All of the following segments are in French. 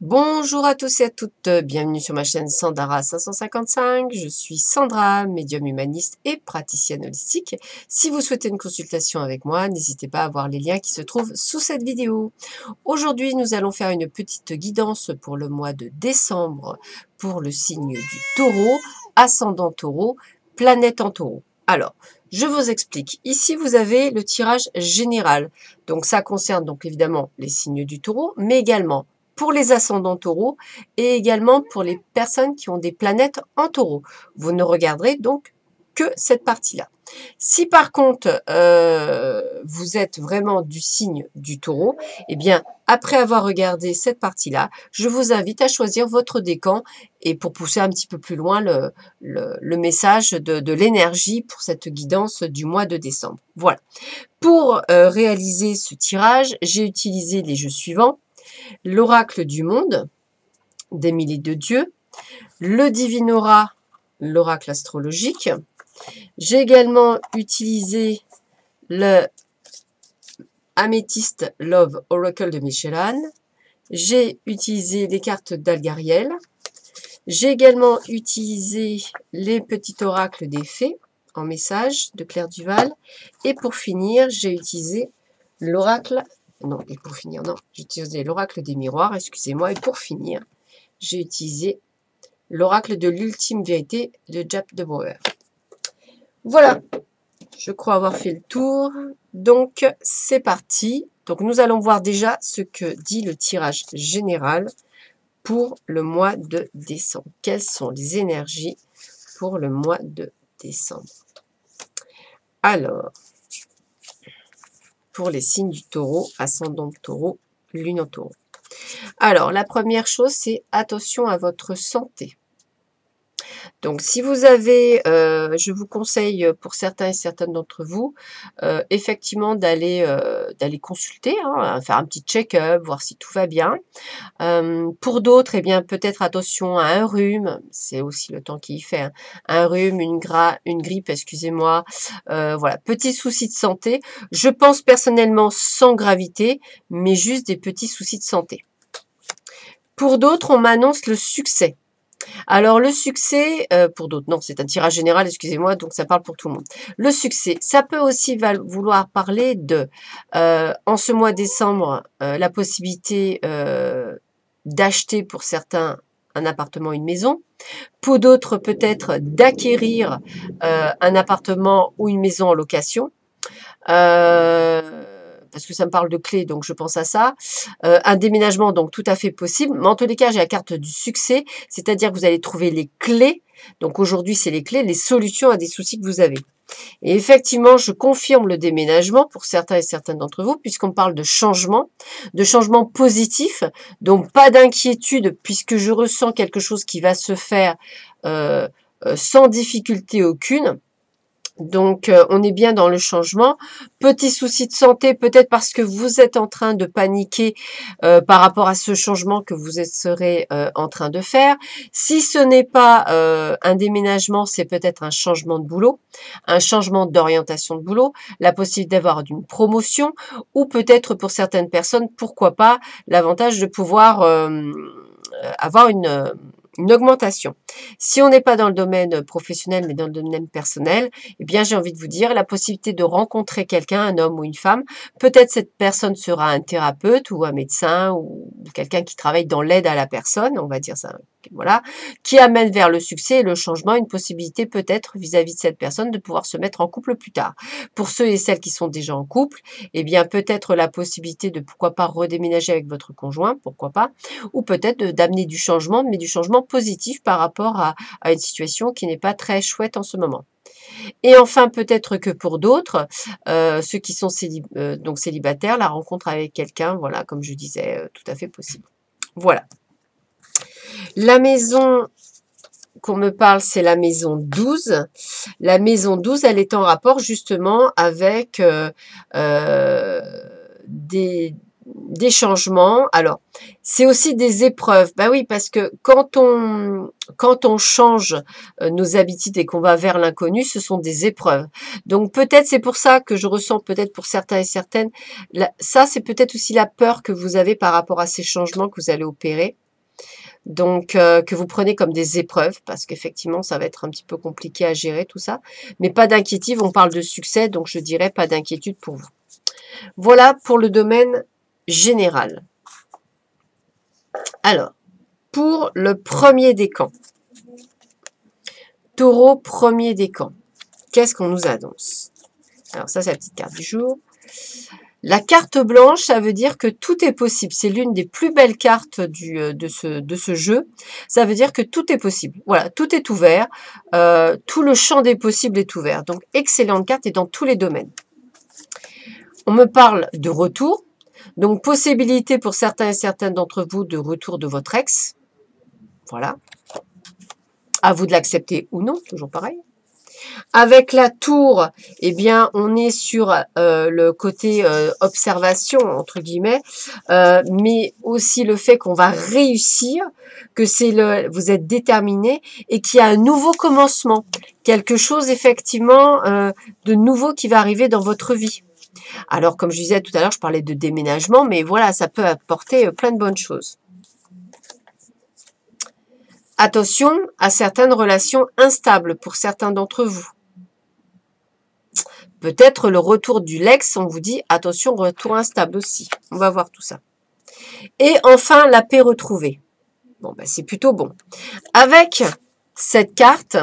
Bonjour à tous et à toutes, bienvenue sur ma chaîne Sandara 555. Je suis Sandra, médium humaniste et praticienne holistique. Si vous souhaitez une consultation avec moi, n'hésitez pas à voir les liens qui se trouvent sous cette vidéo. Aujourd'hui, nous allons faire une petite guidance pour le mois de décembre pour le signe du Taureau, ascendant Taureau, planète en Taureau. Alors, je vous explique. Ici, vous avez le tirage général. Donc, ça concerne donc évidemment les signes du Taureau, mais également pour les ascendants taureaux et également pour les personnes qui ont des planètes en taureau. Vous ne regarderez donc que cette partie-là. Si par contre, vous êtes vraiment du signe du taureau, eh bien, après avoir regardé cette partie-là, je vous invite à choisir votre décan et pour pousser un petit peu plus loin le message de l'énergie pour cette guidance du mois de décembre. Voilà. Pour réaliser ce tirage, j'ai utilisé les jeux suivants. L'oracle du monde d'Émilie de Dieu, le Divinora, l'oracle astrologique. J'ai également utilisé le Amethyst Love Oracle de Michelan. J'ai utilisé les cartes d'Algariel. J'ai également utilisé les petits oracles des fées en message de Claire Duval. Et pour finir, j'ai utilisé l'oracle j'ai utilisé l'oracle des miroirs, excusez-moi. Et pour finir, j'ai utilisé l'oracle de l'ultime vérité de Jaap de Brouwer. Voilà, je crois avoir fait le tour. Donc, c'est parti. Donc, nous allons voir déjà ce que dit le tirage général pour le mois de décembre. Quelles sont les énergies pour le mois de décembre? Alors, pour les signes du taureau, ascendant taureau, lune en taureau. Alors, la première chose, c'est attention à votre santé. Donc, si vous avez, je vous conseille pour certains et certaines d'entre vous, effectivement d'aller consulter, hein, faire un petit check-up, voir si tout va bien. Pour d'autres, eh bien, peut-être attention à un rhume, c'est aussi le temps qui y fait, hein. Un rhume, une grippe, excusez-moi. Voilà, petits soucis de santé. Je pense personnellement sans gravité, mais juste des petits soucis de santé. Pour d'autres, on m'annonce le succès. Alors le succès, pour d'autres, non, c'est un tirage général, excusez-moi, donc ça parle pour tout le monde. Le succès, ça peut aussi vouloir parler de, en ce mois de décembre, la possibilité d'acheter pour certains un appartement, une maison. Pour d'autres, peut-être d'acquérir un appartement ou une maison en location. Parce que ça me parle de clés, donc je pense à ça. Un déménagement, donc tout à fait possible. Mais en tous les cas, j'ai la carte du succès, c'est-à-dire que vous allez trouver les clés. Donc aujourd'hui, c'est les clés, les solutions à des soucis que vous avez. Et effectivement, je confirme le déménagement pour certains et certaines d'entre vous, puisqu'on parle de changement positif. Donc pas d'inquiétude, puisque je ressens quelque chose qui va se faire sans difficulté aucune. Donc, on est bien dans le changement. Petit souci de santé, peut-être parce que vous êtes en train de paniquer par rapport à ce changement que vous serez en train de faire. Si ce n'est pas un déménagement, c'est peut-être un changement de boulot, un changement d'orientation de boulot, la possibilité d'avoir une promotion ou peut-être pour certaines personnes, pourquoi pas, l'avantage de pouvoir avoir une augmentation. Si on n'est pas dans le domaine professionnel, mais dans le domaine personnel, eh bien, j'ai envie de vous dire, la possibilité de rencontrer quelqu'un, un homme ou une femme, peut-être cette personne sera un thérapeute ou un médecin ou quelqu'un qui travaille dans l'aide à la personne, on va dire ça, voilà, qui amène vers le succès et le changement, une possibilité peut-être vis-à-vis de cette personne de pouvoir se mettre en couple plus tard. Pour ceux et celles qui sont déjà en couple, eh bien, peut-être la possibilité de, pourquoi pas, redéménager avec votre conjoint, pourquoi pas, ou peut-être d'amener du changement, mais du changement positif par rapport à une situation qui n'est pas très chouette en ce moment. Et enfin, peut-être que pour d'autres, ceux qui sont donc célibataires, la rencontre avec quelqu'un, voilà, comme je disais, tout à fait possible. Voilà. La maison qu'on me parle, c'est la maison 12. La maison 12, elle est en rapport justement avec des changements. Alors, c'est aussi des épreuves. Ben oui, parce que quand on change nos habitudes et qu'on va vers l'inconnu, ce sont des épreuves. Donc peut-être c'est pour ça que je ressens peut-être pour certains et certaines, ça c'est peut-être aussi la peur que vous avez par rapport à ces changements que vous allez opérer. Donc, que vous prenez comme des épreuves, parce qu'effectivement, ça va être un petit peu compliqué à gérer tout ça. Mais pas d'inquiétude, on parle de succès, donc je dirais pas d'inquiétude pour vous. Voilà pour le domaine général. Alors, pour le premier décan. Taureau, premier décan. Qu'est-ce qu'on nous annonce? Alors ça, c'est la petite carte du jour. La carte blanche, ça veut dire que tout est possible. C'est l'une des plus belles cartes de ce jeu. Ça veut dire que tout est possible. Voilà, tout est ouvert. Tout le champ des possibles est ouvert. Donc, excellente carte et dans tous les domaines. On me parle de retour. Donc, possibilité pour certains et certaines d'entre vous de retour de votre ex. Voilà. À vous de l'accepter ou non, toujours pareil. Avec la tour, eh bien, on est sur le côté observation, entre guillemets, mais aussi le fait qu'on va réussir, que vous êtes déterminé et qu'il y a un nouveau commencement, quelque chose effectivement de nouveau qui va arriver dans votre vie. Alors, comme je disais tout à l'heure, je parlais de déménagement, mais voilà, ça peut apporter plein de bonnes choses. Attention à certaines relations instables pour certains d'entre vous. Peut-être le retour du Lex, on vous dit, attention, retour instable aussi. On va voir tout ça. Et enfin, la paix retrouvée. Bon, ben, c'est plutôt bon. Avec cette carte,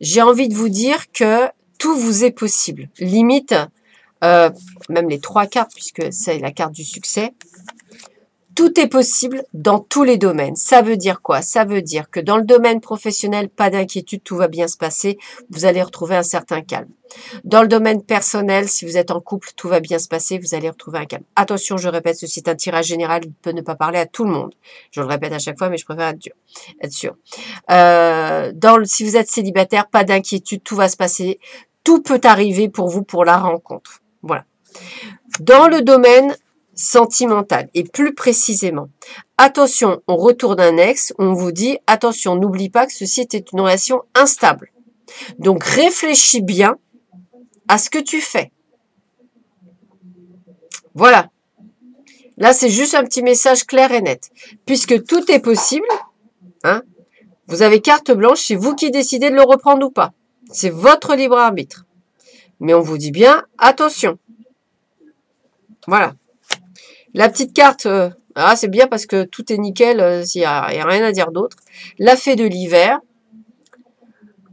j'ai envie de vous dire que tout vous est possible. Limite, même les 3 cartes, puisque c'est la carte du succès, tout est possible dans tous les domaines. Ça veut dire quoi? Ça veut dire que dans le domaine professionnel, pas d'inquiétude, tout va bien se passer. Vous allez retrouver un certain calme. Dans le domaine personnel, si vous êtes en couple, tout va bien se passer. Vous allez retrouver un calme. Attention, je répète, ceci est un tirage général. Il peut ne pas parler à tout le monde. Je le répète à chaque fois, mais je préfère être sûr. Si vous êtes célibataire, pas d'inquiétude, tout va se passer. Tout peut arriver pour vous pour la rencontre. Voilà. Dans le domaine sentimental et plus précisément, attention, on retourne un ex, on vous dit, attention, n'oublie pas que ceci était une relation instable. Donc, réfléchis bien à ce que tu fais. Voilà. Là, c'est juste un petit message clair et net. Puisque tout est possible, hein, vous avez carte blanche, c'est vous qui décidez de le reprendre ou pas. C'est votre libre arbitre. Mais on vous dit bien, attention. Voilà. La petite carte, c'est bien parce que tout est nickel, il n'y a rien à dire d'autre. La fée de l'hiver.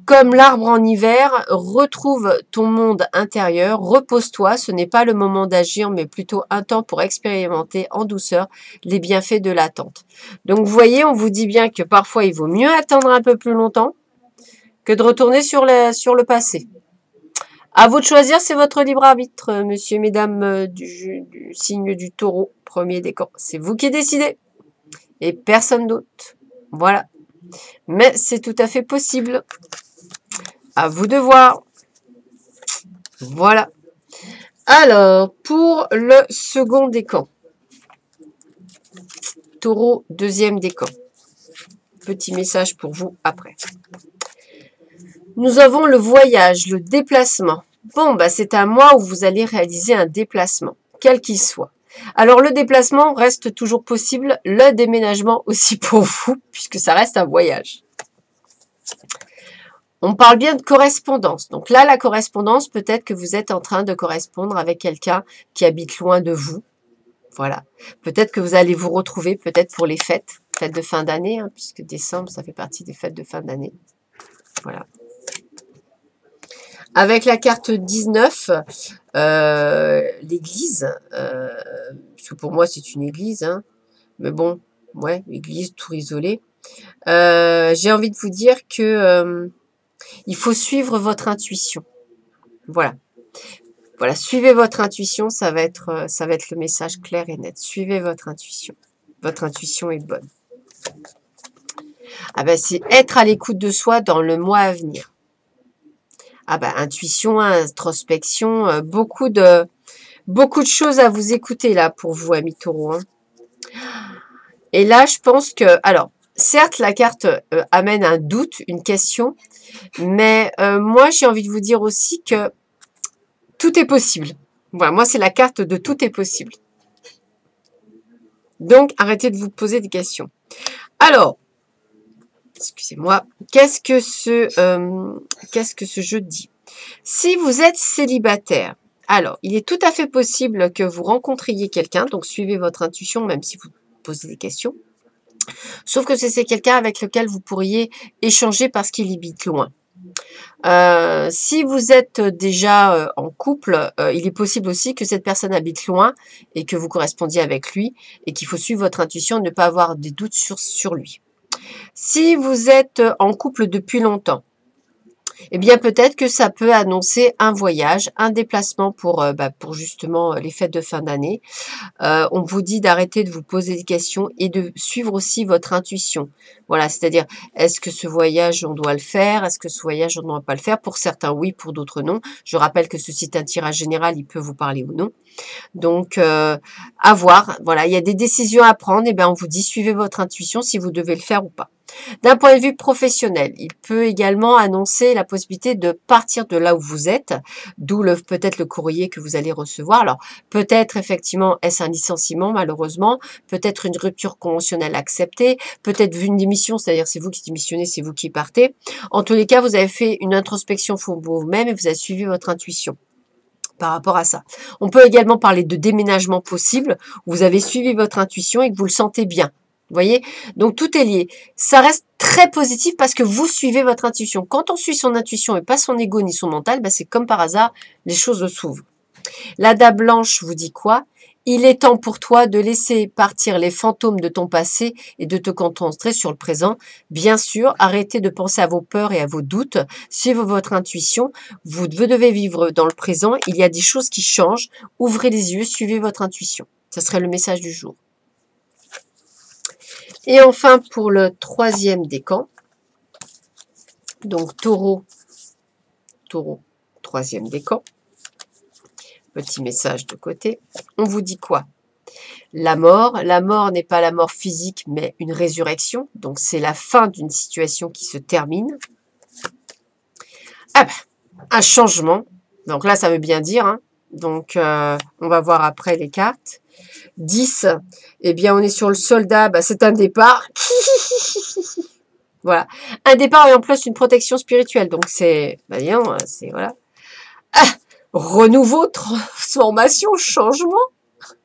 Comme l'arbre en hiver, retrouve ton monde intérieur, repose-toi, ce n'est pas le moment d'agir, mais plutôt un temps pour expérimenter en douceur les bienfaits de l'attente. Donc vous voyez, on vous dit bien que parfois il vaut mieux attendre un peu plus longtemps que de retourner sur le passé. À vous de choisir, c'est votre libre arbitre, monsieur et mesdames du signe du taureau, premier décan. C'est vous qui décidez et personne d'autre. Voilà. Mais c'est tout à fait possible. À vous de voir. Voilà. Alors, pour le second décan. Taureau, deuxième décan. Petit message pour vous après. Nous avons le voyage, le déplacement. Bon, c'est un mois où vous allez réaliser un déplacement, quel qu'il soit. Alors, le déplacement reste toujours possible, le déménagement aussi pour vous, puisque ça reste un voyage. On parle bien de correspondance. Donc là, la correspondance, peut-être que vous êtes en train de correspondre avec quelqu'un qui habite loin de vous. Voilà. Peut-être que vous allez vous retrouver, peut-être pour les fêtes de fin d'année, hein, puisque décembre, ça fait partie des fêtes de fin d'année. Voilà. Avec la carte 19, l'église, parce que pour moi, c'est une église, hein, mais bon, ouais, église, tour isolée. J'ai envie de vous dire que il faut suivre votre intuition. Voilà. Voilà, suivez votre intuition, ça va être le message clair et net. Suivez votre intuition. Votre intuition est bonne. C'est être à l'écoute de soi dans le mois à venir. Intuition, introspection, beaucoup de choses à vous écouter là pour vous, amis taureaux. Hein. Et là, je pense que, alors, certes, la carte amène un doute, une question, mais moi, j'ai envie de vous dire aussi que tout est possible. Voilà, moi, c'est la carte de tout est possible. Donc, arrêtez de vous poser des questions. Alors, excusez-moi, qu'est-ce que ce jeu dit? Si vous êtes célibataire, alors, il est tout à fait possible que vous rencontriez quelqu'un, donc suivez votre intuition, même si vous posez des questions. Sauf que c'est quelqu'un avec lequel vous pourriez échanger parce qu'il habite loin. Si vous êtes déjà en couple, il est possible aussi que cette personne habite loin et que vous correspondiez avec lui et qu'il faut suivre votre intuition et ne pas avoir des doutes sur lui. Si vous êtes en couple depuis longtemps, eh bien peut-être que ça peut annoncer un voyage, un déplacement pour justement les fêtes de fin d'année. On vous dit d'arrêter de vous poser des questions et de suivre aussi votre intuition. Voilà, c'est-à-dire, est-ce que ce voyage, on doit le faire? Est-ce que ce voyage, on ne doit pas le faire? Pour certains, oui, pour d'autres, non. Je rappelle que ceci est un tirage général, il peut vous parler ou non. Donc, à voir. Voilà, il y a des décisions à prendre. Et bien, on vous dit, suivez votre intuition si vous devez le faire ou pas. D'un point de vue professionnel, il peut également annoncer la possibilité de partir de là où vous êtes, d'où peut-être le courrier que vous allez recevoir. Alors, peut-être effectivement, est-ce un licenciement malheureusement, peut-être une rupture conventionnelle acceptée, peut-être une démission, c'est-à-dire c'est vous qui démissionnez, c'est vous qui partez. En tous les cas, vous avez fait une introspection pour vous-même et vous avez suivi votre intuition par rapport à ça. On peut également parler de déménagement possible, où vous avez suivi votre intuition et que vous le sentez bien. Vous voyez? Donc, tout est lié. Ça reste très positif parce que vous suivez votre intuition. Quand on suit son intuition et pas son ego ni son mental, c'est comme par hasard, les choses s'ouvrent. La dame blanche vous dit quoi? Il est temps pour toi de laisser partir les fantômes de ton passé et de te concentrer sur le présent. Bien sûr, arrêtez de penser à vos peurs et à vos doutes. Suivez votre intuition. Vous devez vivre dans le présent. Il y a des choses qui changent. Ouvrez les yeux, suivez votre intuition. Ce serait le message du jour. Et enfin, pour le troisième décan, donc taureau, troisième décan, petit message de côté, on vous dit quoi? La mort n'est pas la mort physique, mais une résurrection, donc c'est la fin d'une situation qui se termine. Ah ben, un changement, donc là ça veut bien dire, hein. Donc on va voir après les cartes. 10, eh bien on est sur le soldat, c'est un départ. Voilà. Un départ et en plus une protection spirituelle. Donc c'est, c'est voilà. Ah, renouveau, transformation, changement.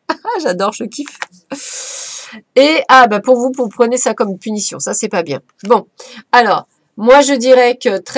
Ah, j'adore, je kiffe. Et pour vous prenez ça comme une punition. Ça, c'est pas bien. Bon, alors, moi je dirais que très